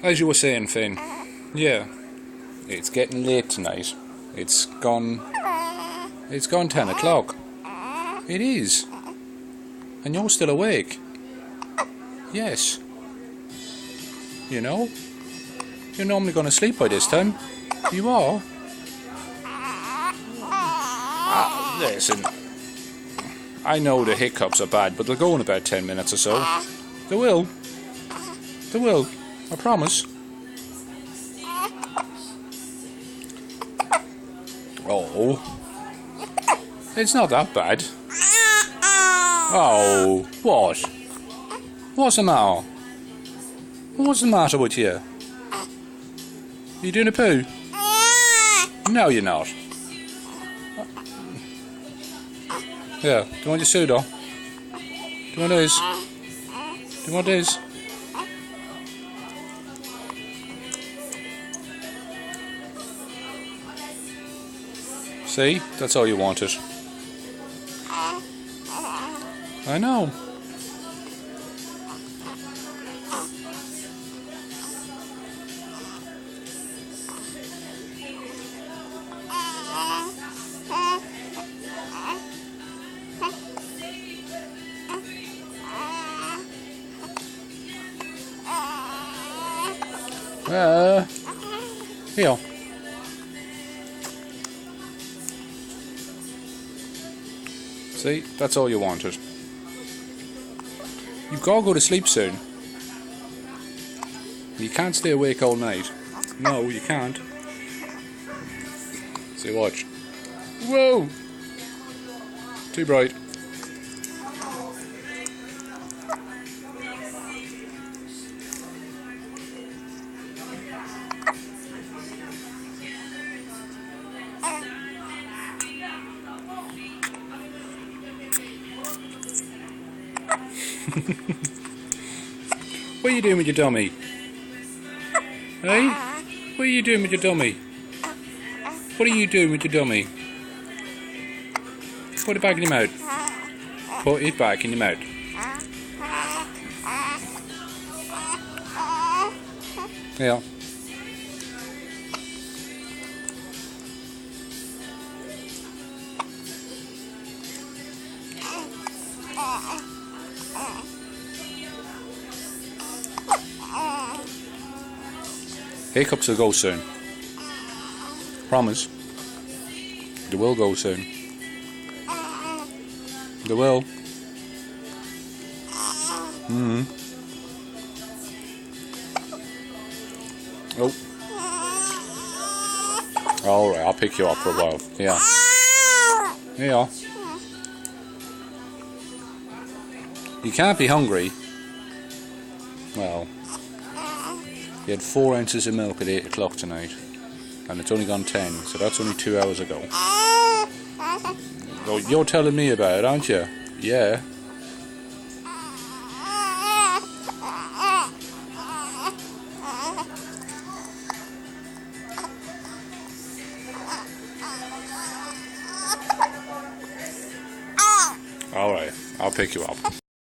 as you were saying, Finn, yeah, it's getting late tonight. It's gone 10 o'clock. It is. And you're still awake. Yes. You know, you're normally going to sleep by this time. You are. Listen, I know the hiccups are bad, but they'll go in about 10 minutes or so. They will. They will. I promise. Oh. It's not that bad. Oh, what? What's the matter? What's the matter with you? You doing a poo? No, you're not. Yeah, do you want your soda? Do you want this? Do you want this? See? That's all you wanted. I know. Here. See, that's all you wanted. You've got to go to sleep soon. You can't stay awake all night. No, you can't. See, watch. Whoa! Too bright. What are you doing with your dummy? Hey? What are you doing with your dummy? What are you doing with your dummy? Put it back in your mouth. Put it back in your mouth. Yeah. Hiccups will go soon. Promise. They will go soon. They will. Oh. Alright, I'll pick you up for a while. Yeah. Yeah. You can't be hungry. Well, you had 4 ounces of milk at 8 o'clock tonight, and it's only gone 10, so that's only 2 hours ago. Oh, you're telling me about it, aren't you? Yeah. Alright, I'll pick you up.